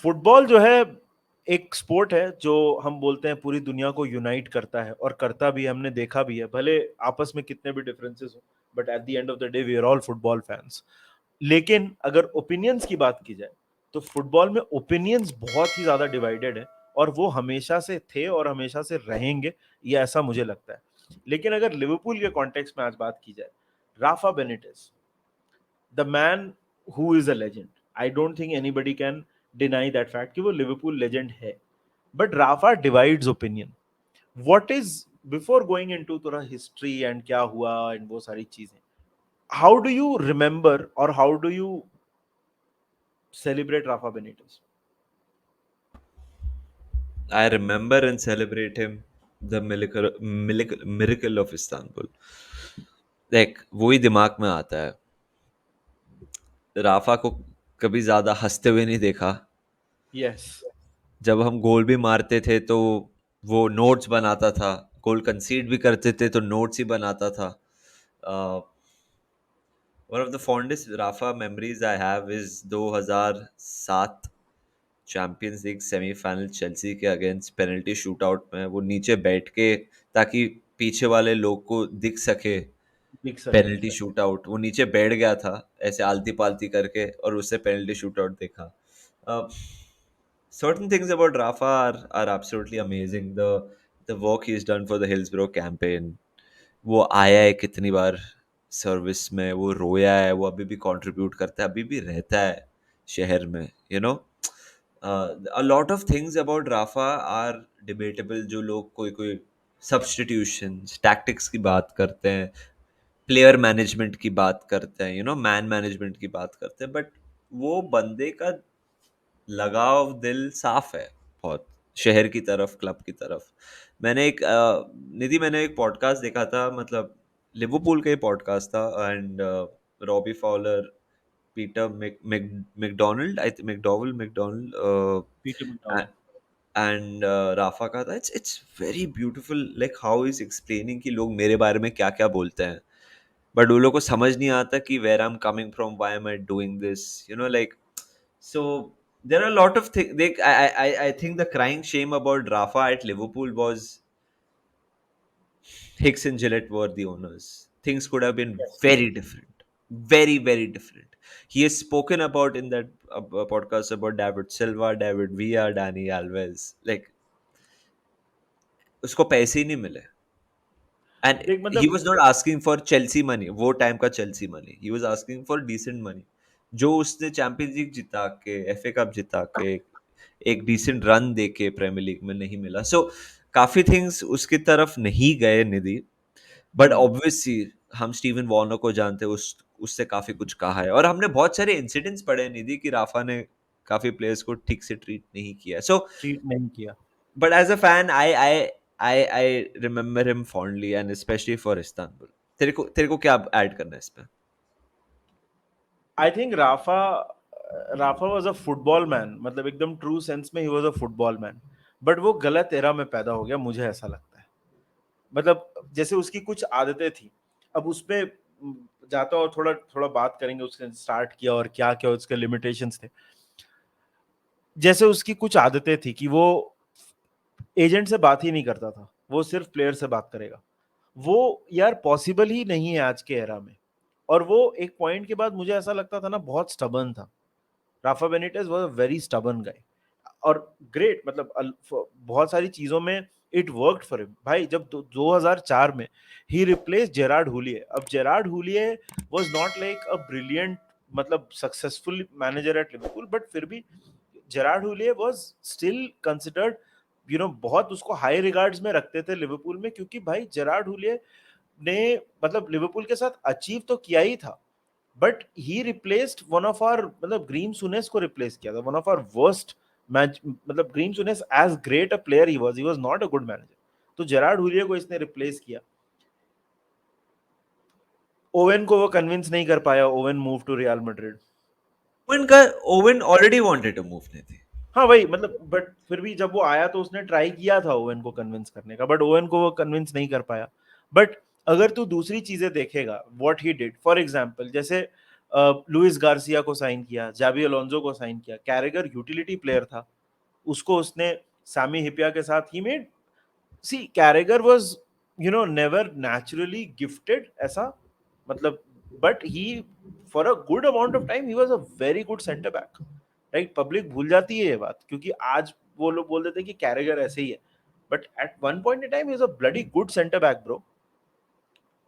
Football जो है एक स्पोर्ट है जो हम बोलते हैं पूरी दुनिया को यूनाइट करता है, और करता भी है, हमने देखा भी है, भले आपस में कितने भी डिफरेंसेस हो, but at the end of the day we are all football fans. लेकिन अगर ओपिनियंस की बात की जाए तो फुटबॉल में ओपिनियंस बहुत ही ज्यादा डिवाइडेड है, और वो हमेशा से थे और हमेशा से रहेंगे, ये ऐसा मुझे लगता है। लेकिन अगर लिवरपूल के कॉन्टेक्स्ट में आज बात की जाए, Rafa Benitez, the man who is a legend, I don't think anybody can deny that fact कि वो लिवरपूल लेजेंड है। But Rafa divides opinion. What is, before going into थोड़ा हिस्ट्री एंड क्या हुआ एंड वो सारी चीजें, हाउ डू यू रिमेंबर और how do you celebrate Rafa Benitez? I remember and celebrate him, the miracle of Istanbul. Like वही दिमाग में आता है। राफा को कभी ज्यादा हंसते हुए नहीं देखा। Yes. जब हम गोल भी मारते थे तो वो नोट्स बनाता था, गोल कंसीड भी करते थे तो नोट्स ही बनाता था। One of the fondest Rafa memories I have is 2007 Champions League semifinal Chelsea के अगेंस्ट पेनल्टी शूटआउट में वो नीचे बैठ के, ताकि पीछे वाले लोग को दिख सके दिख सके पेनल्टी एग्जैक्टली। शूटआउट, वो नीचे बैठ गया था ऐसे आलती पालती करके और उससे पेनल्टी शूटआउट देखा। Certain things about Rafa are absolutely amazing. The work he's done for the Hillsborough campaign. वो आया है कितनी बार सर्विस में, वो रोया है, वो अभी भी कंट्रीब्यूट करता है, अभी भी रहता है शहर में, you know. A lot of things about Rafa are debatable. जो लोग कोई कोई सब्स्टिट्यूशंस टैक्टिक्स की बात करते हैं, प्लेयर मैनेजमेंट की बात करते हैं, मैन मैनेजमेंट की बात करते हैं, बट वो बंदे का लगाव दिल साफ है बहुत, शहर की तरफ, क्लब की तरफ। निधि मैंने एक पॉडकास्ट देखा था, मतलब लिवरपूल का ही पॉडकास्ट था, and Robbie Fowler, Peter McDonald, I McDowell Peter McDonald McDonald. And Rafa का था। It's very beautiful, like how is explaining कि लोग मेरे बारे में क्या क्या बोलते हैं, बट वो लोग को समझ नहीं आता कि where I am coming from, why am I doing this, like. So there are a lot of things. I think the crying shame about Rafa at Liverpool was Hicks and Gillett were the owners. Things could have been Yes. very different, very very different. He has spoken about in that podcast about David Silva, David Villa, Danny Alves. Like उसको पैसे ही नहीं मिले, and देख he मतलब, was not asking for Chelsea money. वो time का Chelsea money. He was asking for decent money. जो उसने चैंपियंस लीग जिता के, एफए कप जिता के, एक डिसेंट रन दे के प्रीमियर लीग में नहीं मिला। सो काफी थिंग्स उसकी तरफ नहीं गए निधि, बट ऑब्वियसली हम स्टीवन वॉर्नर को जानते हैं, उससे काफी कुछ कहा है, और हमने बहुत सारे इंसिडेंट्स पढ़े हैं निधि कि राफा ने काफी प्लेयर्स को ठीक से ट्रीट नहीं किया। सो ट्रीट नहीं किया। but as a fan, I remember him fondly, and especially for Istanbul. तेरे को क्या ऐड करना है इस पे? I think Rafa, Rafa was a football man, मतलब एकदम ट्रू सेंस में ही was a football man. But वो गलत एरा में पैदा हो गया, मुझे ऐसा लगता है। मतलब जैसे उसकी कुछ आदतें थी, अब उसपे जाता और थोड़ा थोड़ा बात करेंगे, उसने स्टार्ट किया और क्या क्या उसके लिमिटेशंस थे। जैसे उसकी कुछ आदतें थी कि वो एजेंट से बात ही नहीं करता था, वो सिर्फ प्लेयर से बात करेगा। वो यार पॉसिबल ही नहीं है आज के एरा में। और वो एक पॉइंट के बाद मुझे ऐसा लगता था ना, बहुत स्टबर्न था। Rafa Benitez was a very stubborn guy. और ग्रेट, मतलब बहुत सारी चीजों में इट वर्कड फॉर हिम भाई। जब 2004 में ही रिप्लेस जेरार्ड हुलिये। अब Gerard Houllier was not like a brilliant, मतलब successful manager at Liverpool, but फिर भी Gerard Houllier was still considered, बहुत उसको हाई रिगार्ड्स में रखते थे लिवरपूल में, क्योंकि भाई जेरार्ड हुलिये ने मतलब लिवरपूल के साथ अचीव तो किया ही था, but he replaced one of our, मतलब ग्रीम सुनेस को रिप्लेस किया था, one of our worst match. मतलब Graeme Souness as great a player he was not a good manager. तो जेरार्ड हुलिये को इसने रिप्लेस किया। ओवेन को वो कन्विंस नहीं कर पाया, Owen move to Real Madrid. Owen का Owen already wanted to move Nidhi. हाँ वही, मतलब बट फिर भी जब वो आया तो उसने ट्राई किया था ओवेन को कन्विंस करने का, बट ओवेन को वो कन्विंस नहीं कर पाया। बट अगर तू दूसरी चीजें देखेगा what he did, for example जैसे लुइस गार्सिया को साइन किया, जावी अलोंजो को साइन किया। कैरेगर यूटिलिटी प्लेयर था, उसको उसने सैमी हिपिया के साथ ही मेड। See Carragher was never naturally gifted ऐसा, मतलब, but he for a good amount of time he was a very good centre back. Right, public भूल जाती है ये बात, क्योंकि आज वो लोग बोल देते हैं कि कैरेगर ऐसे ही है, but at one point in time he was a bloody good centre back bro.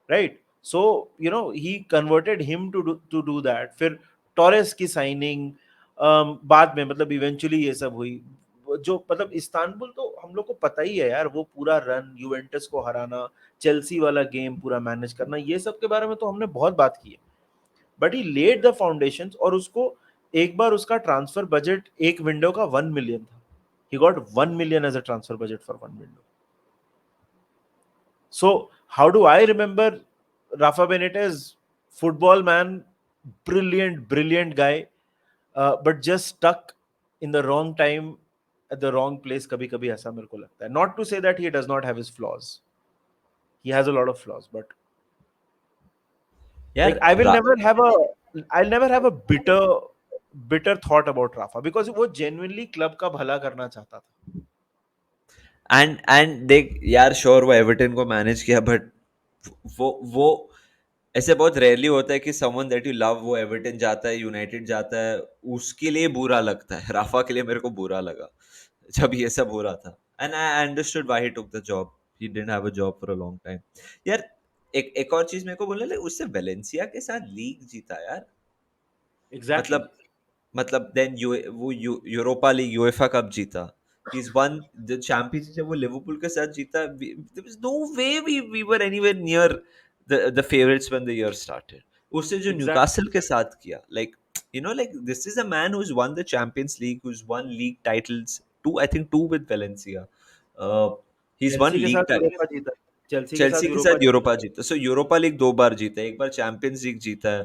Right, so he converted him to do that. फिर टॉरेस की साइनिंग बाद में, मतलब इवेंचुअली ये सब हुई। जो मतलब इस्तांबुल तो हम लोग को पता ही है यार, वो पूरा रन, यूवेंटस को हराना, चेल्सी वाला गेम पूरा मैनेज करना, ये सब के बारे में तो हमने बहुत बात की है। But he led the foundations, और उसको एक बार उसका ट्रांसफर बजट एक विंडो का 1 मिलियन था। He got 1 million as a transfer budget for one window. So, how do I remember Rafa Benitez? Football man, brilliant, brilliant guy, but just stuck in the wrong time at the wrong place. कभी कभी ऐसा मेरे को लगता है. Not to say that he does not have his flaws. He has a lot of flaws, but like यार I'll never have a bitter thought about Rafa, because वो genuinely club का भला करना चाहता था. एंड देख यार, श्योर वो एवर्टन को मैनेज किया, बट वो ऐसे बहुत रेयरली होता है कि समवन दैट यू लव वो एवर्टन जाता है, यूनाइटेड जाता है, उसके लिए बुरा लगता है। राफा के लिए मेरे को बुरा लगा जब ये सब हो रहा था, and I understood why he took the job. He didn't have a job for a long time. यार एक और चीज मेरे को बोलने लगे, उससे वेलेंसिया के साथ लीग जीता यार। Exactly. मतलब देन वो यूरोपा लीग, यूएफा कप जीता। He's won the championship जब वो लिवरपूल के साथ जीता। There was no way we were anywhere near the favorites when the year started. उससे जो Exactly. न्यूकासल के साथ किया, like like this is a man who's won the Champions League, who's won league titles, I think two with Valencia. Uh, he's Chelsea won के league साथ Europa जीता, Chelsea के Chelsea साथ के यूरोपा साथ यूरोपा जीता। सो यूरोपा लीग 2 बार जीता है, एक बार चैंपियंस लीग जीता है,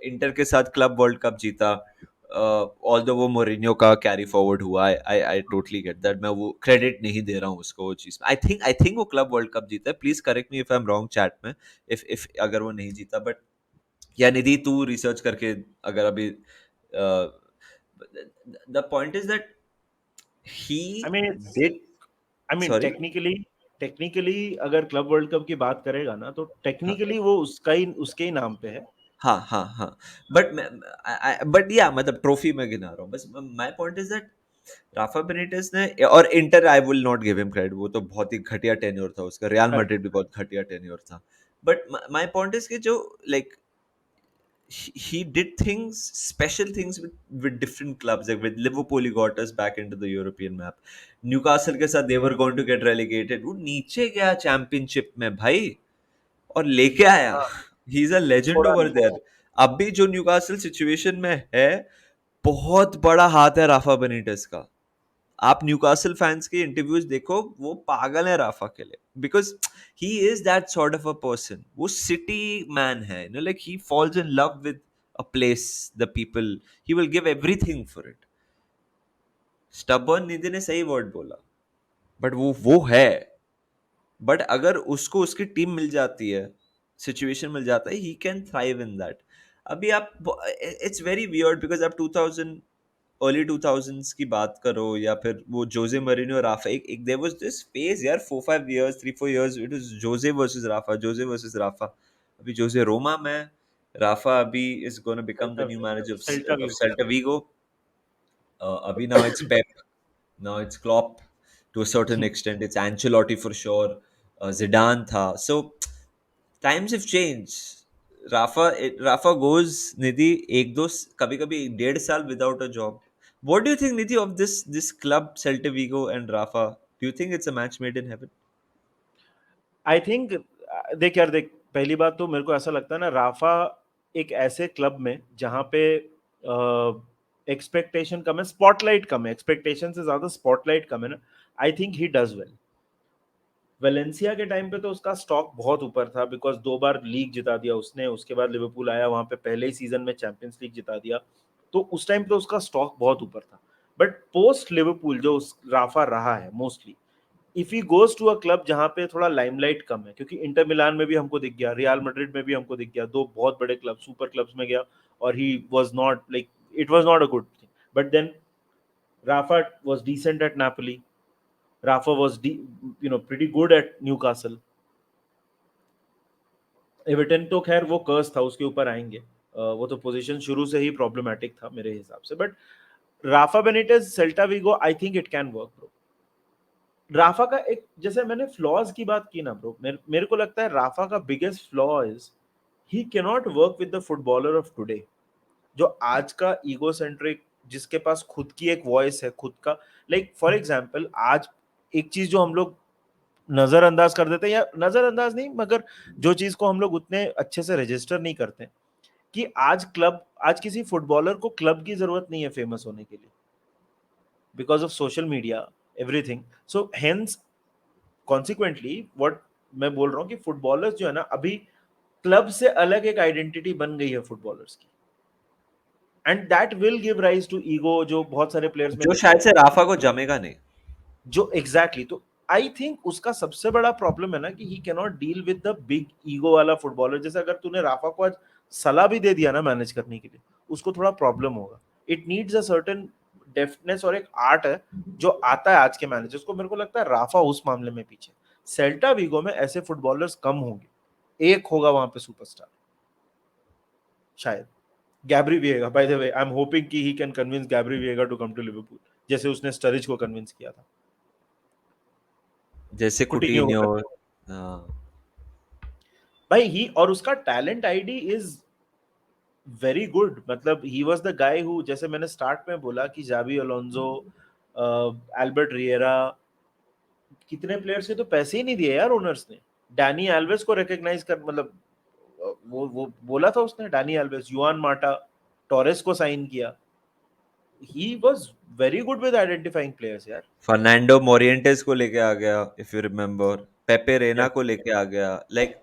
इंटर के साथ क्लब वर्ल्ड कप जीता। ऑल्दो वो मोरिनियो का कैरी फॉरवर्ड हुआ, आई टोटली गेट दैट, मैं वो क्रेडिट नहीं दे रहा हूँ उसको वो चीज। आई थिंक वो क्लब वर्ल्ड कप जीता है। Please correct me if I am wrong chat में, इफ अगर वो नहीं जीता। बट या निधि तू रिसर्च करके अगर अभी, the point is that he I mean it's did. I mean sorry. Technically अगर क्लब वर्ल्ड कप की बात करेगा ना, तो टेक्निकली वो उसके ही नाम पे है। हाँ हाँ हाँ, बट या मतलब ट्रॉफी में गिना रहा हूँ बस। My point is that Rafa Benitez ने, और Inter I will not give him credit, वो तो बहुत ही घटिया टेन्योर था उसका। Real correct. मैड्रिड भी बहुत घटिया टेन्योर था। बट माय पॉइंट इज कि जो like he did things, special things with different clubs. Like with Liverpool, he got us back into the European map. Newcastle के साथ they were going to get relegated, वो नीचे गया championship में भाई, और लेके आया। हाँ, ही इज अ लेजेंड छोड़ा ओवर नहीं। देयर। अभी जो न्यूकासल सिचुएशन में है, बहुत बड़ा हाथ है राफा बेनिटेस का। आप न्यूकासल फैंस के इंटरव्यूज देखो, वो पागल है राफा के लिए, because he is that sort of a person. वो सिटी मैन है, like he falls in love with a place, the people, he will give everything for it. Stubborn Nidhi ने सही वर्ड बोला, बट वो है। बट अगर उसको उसकी टीम मिल जाती है, सिचुएशन मिल जाता है, he can thrive in that. अभी आप, इट्स वेरी वियर्ड बिकॉज आप 2000 अर्ली 2000s की बात करो, या फिर वो जोजे मरीनो और राफा, एक देयर वाज दिस फेज यार, 4-5 years, 3-4 years, it was Jose versus Rafa, Jose versus Rafa. अभी जोजे रोमा में, राफा अभी is gonna become the new manager Celta of Vigo. Celta Vigo. अभी now it's Pep, now it's Klopp to a certain extent. It's Ancelotti for sure. Zidane tha. So times have changed. Rafa goes Nidhi एक दो कभी कभी 1.5 साल without a job. What do you think, Nidhi, of this club Celta Vigo and Rafa? Do you think it's a match made in heaven? I think, देख यार, देख, पहली बात तो मेरे को ऐसा लगता है ना, राफा एक ऐसे क्लब में जहां पे एक्सपेक्टेशन कम है, स्पॉटलाइट कम है, एक्सपेक्टेशन से ज्यादा स्पॉटलाइट कम है ना, I think he does well. Valencia के टाइम पे तो उसका स्टॉक बहुत ऊपर था, बिकॉज 2 बार लीग जिता दिया उसने, उसके बाद लिवरपूल आया, वहां पे पहले ही सीजन में चैंपियंस लीग जिता दिया, तो उस टाइम पे उसका स्टॉक बहुत ऊपर था। बट पोस्ट लिवरपूल जो राफा रहा है mostly, if he goes to a club जहां पे थोड़ा लाइमलाइट कम है, क्योंकि इंटर मिलान में भी हमको दिख गया, रियल मैड्रिड में भी हमको दिख गया, दो बहुत बड़े क्लब सुपर क्लब्स में गया और he was not like, it was not a good thing. But then Rafa was decent at Napoli, Rafa was pretty good at Newcastle. Everton तो खैर वो कर्स था, उसके ऊपर आएंगे। वो तो पोजीशन शुरू से ही प्रॉब्लमेटिक था मेरे हिसाब से। But Rafa Benitez Celta Vigo, I think it can work bro. Rafa का एक, जैसे मैंने फ्लॉज की बात की ना ब्रो, मेरे को लगता है राफा का biggest flaw is he can not work with the footballer of today, जो आज का ईगो सेंट्रिक, जिसके पास खुद की एक वॉइस है, खुद का, लाइक फॉर एग्जांपल आज एक चीज जो हम लोग नजरअंदाज कर देते हैं, या नजरअंदाज नहीं मगर जो चीज को हम लोग उतने अच्छे से रजिस्टर नहीं करते, कि आज किसी फुटबॉलर को क्लब की जरूरत नहीं है फेमस होने के लिए, because of social media everything. So hence consequently what मैं बोल रहा हूँ कि फुटबॉलर्स जो है ना, अभी क्लब से अलग एक आइडेंटिटी बन गई है फुटबॉलर्स की, and that will give rise to ego, जो बहुत सारे प्लेयर्स में जो दिखता शायद है। से राफा को जमेगा नहीं। जो एग्जैक्टली exactly, तो आई थिंक उसका सबसे बड़ा प्रॉब्लम है ना कि he can not deal with the big ego वाला फुटबॉलर। जैसे अगर तूने राफा को आज सलाह भी दे दिया ना मैनेज करने के लिए, उसको थोड़ा प्रॉब्लम होगा। इट नीड्स अ सर्टेन डेफ्टनेस और एक आर्ट है जो आता है आज के मैनेजर्स को। मेरे को लगता है राफा उस मामले में पीछे। सेल्टा विगो में ऐसे फुटबॉलर्स कम होंगे, एक होगा वहां पे सुपरस्टार शायद, Gabri Veiga. By the way I am hoping कि he can convince Gabri Veiga to come to Liverpool, जैसे उसने स्टरिज को कन्विंस किया था, जैसे कुटिन्हो को। कुटिन्हो। हाँ। भाई ही, और उसका talent ID is very good. मतलब he was the guy who, जैसे मैंने स्टार्ट में बोला कि जावी अलोंसो, एल्बर्ट रियरा, कितने प्लेयर्स के तो पैसे ही नहीं दिए यार ओनर्स ने। डैनी एल्वेस को रिकॉग्नाइज कर, मतलब वो बोला था उसने, Dani Alves, Juan Mata, Torres को साइन किया। He was very good with identifying players यार। फर्नांडो मोरिएंटेस को लेके आ गया, if you remember. Pepe Reina yes. को लेके आ गया, लाइक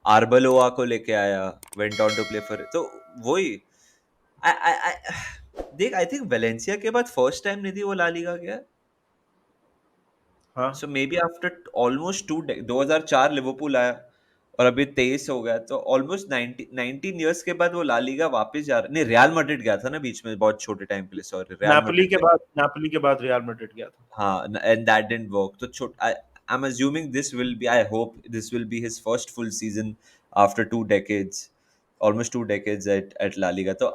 आर्बलोआ को लेके आया, went on to play for. तो वही, आई आई आई देख, आई थिंक वेलेंसिया के बाद फर्स्ट टाइम नहीं थी वो ला लीगा गया। हाँ। So maybe after almost 2004 Liverpool आया और अभी 23 हो गया, तो ऑलमोस्ट 19 ईयर्स के बाद वो ला लीगा वापस जा रहा। नहीं, रियल मैड्रिड गया था ना बीच में बहुत छोटे टाइम के लिए, सॉरी, रियल नापोली मैड्रिड के गया। बाद, नापोली के बाद रियल मैड्रिड गया था। हाँ, and that didn't work. तो I'm assuming this will be, I hope this will be his first full season after 2 decades, almost 2 decades at La Liga. तो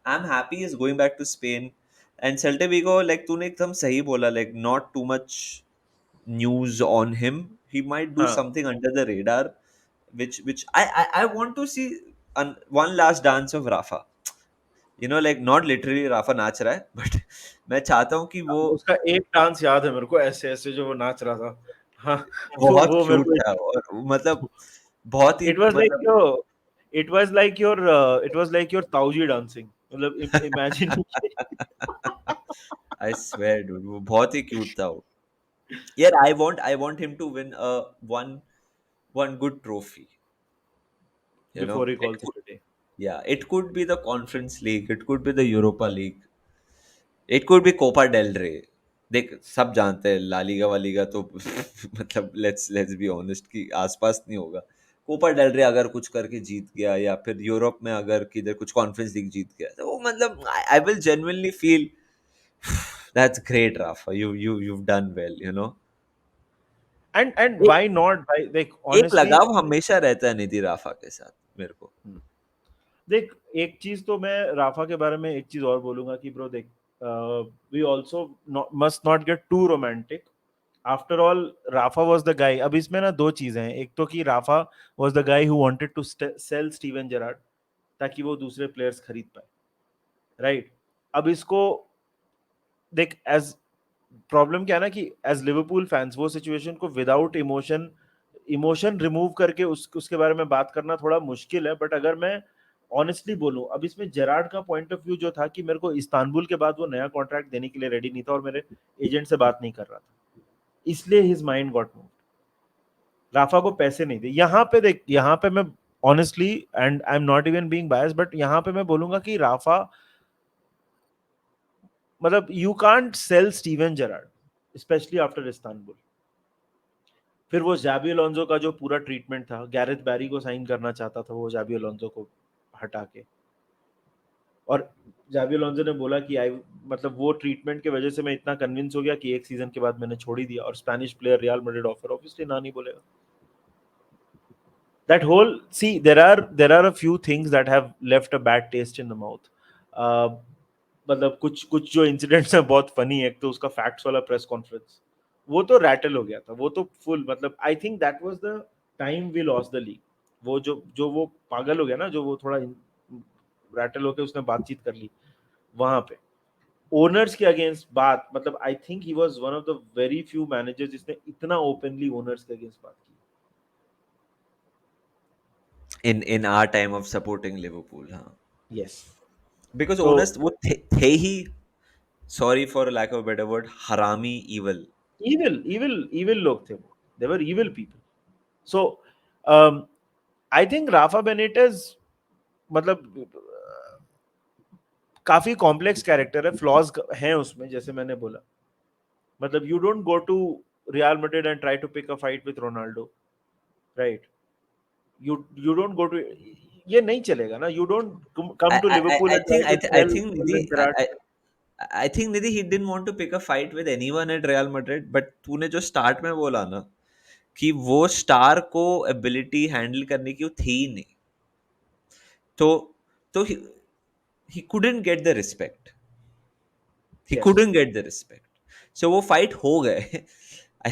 I'm happy he's going back to Spain. And Celta Vigo, like तूने एकदम सही बोला, like not too much news on him. He might do हाँ, something under the radar, which I want to see one last dance of Rafa. Like not literally Rafa नाच रहा है, but मैं चाहता हूँ कि वो उसका एक डांस याद है मेरे को, ऐसे ऐसे जो वो नाच रहा था। हाँ। बहुत वो मेरे क्यूट को, था, और मतलब बहुत ही इट वाज लाइक मतलब your it was like your ताऊजी डांसिंग, मतलब इमेजिन। आई स्वेयर डूड, वो बहुत ही क्यूट था वो। यार, I want him to win one one good trophy, before he it calls could, it a day. या it could be the Conference League, it could be the Europa League, it could be Copa del Rey. देख, सब जानते हैं La Liga वालीगा तो मतलब let's be honest कि आसपास नहीं होगा। कोपा डेल रे अगर कुछ करके जीत गया, या फिर यूरोप में अगर किधर कुछ कॉन्फ्रेंस लीग जीत गया, तो वो मतलब I will genuinely feel that's great Rafa, you've done well, and एक व्हाई नॉट भाई, देख एक ऑनेस्टली। लगाव हमेशा रहता है निधि राफा के साथ मेरे को। देख एक चीज तो मैं राफा के बारे में एक चीज और बोलूंगा कि ब्रो देख, we also must not get too romantic. After all Rafa was the guy. अब इसमें ना दो चीजें हैं, एक तो कि Rafa was the guy who wanted to sell Steven Gerrard ताकि वो दूसरे प्लेयर्स खरीद पाए, राइट। अब इसको देख, एज प्रॉब्लम क्या है ना कि एज लिवरपूल फैंस वो सिचुएशन को विदाउट इमोशन रिमूव करके उसके बारे में बात करना थोड़ा मुश्किल है। बट अगर मैं ऑनेस्टली बोलूं, अब इसमें जेरार्ड का पॉइंट ऑफ व्यू जो था कि मेरे को इस्तांबुल के बाद वो नया कॉन्ट्रैक्ट देने के लिए रेडी नहीं था और मेरे एजेंट से बात नहीं कर रहा था, इसलिए his mind got move. Rafa को पैसे नहीं थे। यहाँ पे देख, यहाँ पे मैं honestly, and I am not even being biased, but यहाँ पे मैं बोलूंगा कि राफा, मतलब you can't sell Steven Gerrard specially after Istanbul. फिर वो जाबी अलोंसो का जो पूरा ट्रीटमेंट था, गैरेथ बैरी को साइन करना चाहता था वो जाबी अलोंसो को हटा के, और जाबी अलोंसो ने बोला कि आई, मतलब वो ट्रीटमेंट की वजह से मैं इतना कन्विंस हो गया कि एक सीजन के बाद मैंने छोड़ ही दिया, और Spanish player real Madrid offer obviously ना नहीं बोलेगा. That whole, see, there are a few things that have left a bad taste in the mouth. uh, मतलब कुछ कुछ जो इंसिडेंट्स हैं बहुत फनी है. एक तो उसका फैक्ट्स वाला प्रेस कॉन्फ्रेंस, वो तो रैटल हो गया था, वो तो फुल, मतलब I think that was the time we lost the league. वो जो वो पागल हो गया ना, जो वो थोड़ा रैटल होके उसने बातचीत कर ली वहां पे ओनर्स के अगेंस्ट बात. मतलब I think he was one of the very few managers जिसने इतना ओपनली ओनर्स के अगेंस्ट बात की. in our time of supporting Liverpool, हाँ. यस. Because तो honest वो थे ही, sorry for lack of a better word, हरामी evil. evil लोग थे वो. They were evil people. So I think Rafa Benitez, मतलब काफी कॉम्प्लेक्स कैरेक्टर है, फ्लॉज हैं उसमें, जैसे मैंने बोला. मतलब you don't go to Real Madrid and try to pick a fight with Ronaldo, right? You don't go to, ये नहीं चलेगा ना. You don't come to Liverpool I and think try to I tell think Nidhi, Virat. I think Nidhi, he didn't want to pick a fight with anyone at Real Madrid, but तूने जो start में बोला ना कि वो star को ability handle करने की वो थी ही नहीं, तो he couldn't get the respect. He yes. couldn't get the respect. So वो fight हो गए. I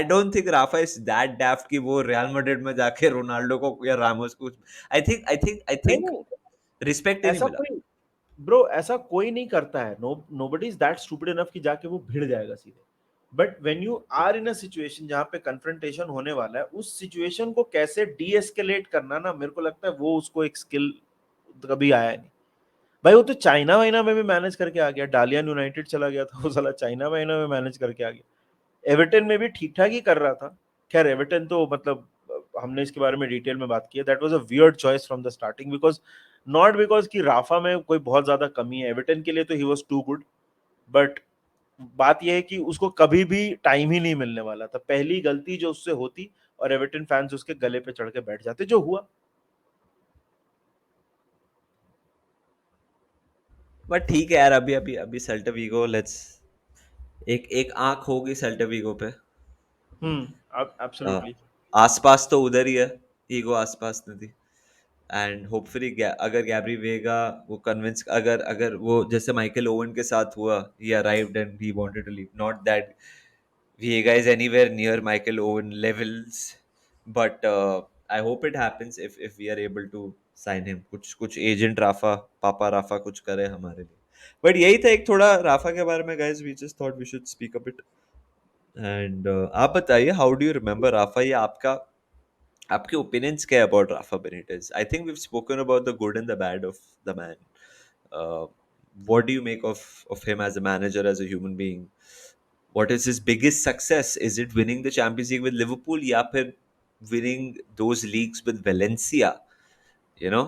don't think Rafa is that daft कि वो रियल मैड्रिड में जाके रोनाल्डो को या रामोस को, I नहीं think नहीं, रिस्पेक्ट ही नहीं ऐसा मिला. कोई, ब्रो ऐसा कोई नहीं करता है. Nobody is that stupid enough कि जाके वो भिड़ जाएगा सीधे. But when you are in a situation जहां पे कन्फ्रंटेशन होने वाला है, उस सिचुएशन को कैसे डी एस्केलेट करना ना, मेरे को लगता है वो उसको एक स्किल कभी आया नहीं. भाई वो तो चाइना वाइना में भी मैनेज करके आ गया. डालियन यूनाइटेड चला गया था वो साला, चाइना वाइना में मैनेज करके आ गया. एवर्टन में भी ठीक ठाक ही कर रहा था. खैर एवर्टन तो मतलब हमने इसके बारे में डिटेल में बात की है. That was a weird choice from the starting, because not because कि राफा में कोई बहुत ज्यादा कमी है. एवर्टन के लिए तो he was too good, but बात यह है कि उसको कभी भी टाइम ही नहीं मिलने वाला था. पहली गलती जो उससे होती और एवर्टन फैंस उसके गले पे चढ़ के बैठ जाते, जो हुआ. बट ठीक है यार, अभी अभी अभी सेल्टा वीगो, लेट्स, एक एक आंख होगी सेल्टा वीगो पे. एब्सोल्युटली. आसपास तो उधर ही है, ईगो आसपास नहीं थी. एंड होपफुली अगर गैब्री वेगा वो कन्विंस, अगर अगर वो जैसे माइकल ओवन के साथ हुआ, he arrived and he wanted to leave, not that Viega is anywhere near Michael Owen levels, but I hope it happens if we are able to sign him. कुछ agent Rafa, पापा Rafa कुछ करे हमारे लिए. But यही था एक थोड़ा राफा के बारे में guys, we just thought we should speak a bit. And आप बताइए, how do you remember Rafa, ये आपका, आपके ओपिनियंस क्या है about Rafa Benitez? I think we spoken about the good and the bad of the man. What do you make of him as a manager, as a human being? What is his biggest success? Is it winning the Champions League with Liverpool, या फिर winning those leagues with Valencia? You know,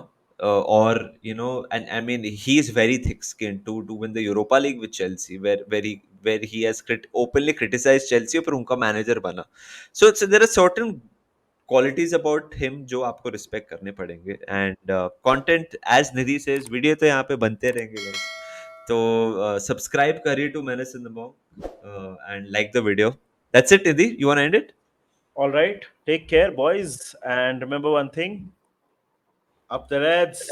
or you know, and I mean, he is very thick-skinned to win the Europa League with Chelsea, where he has openly criticized Chelsea, पर उनका manager बना. So there are certain qualities about him जो आपको respect करने पड़ेंगे. And content, as Nidhi says, video तो यहाँ पे बनते रहेंगे guys. तो सब्सक्राइब करिए to manage in the mock and like the video. That's it. Nidhi, you want and it? All right, take care, boys, and remember one thing: up the Reds.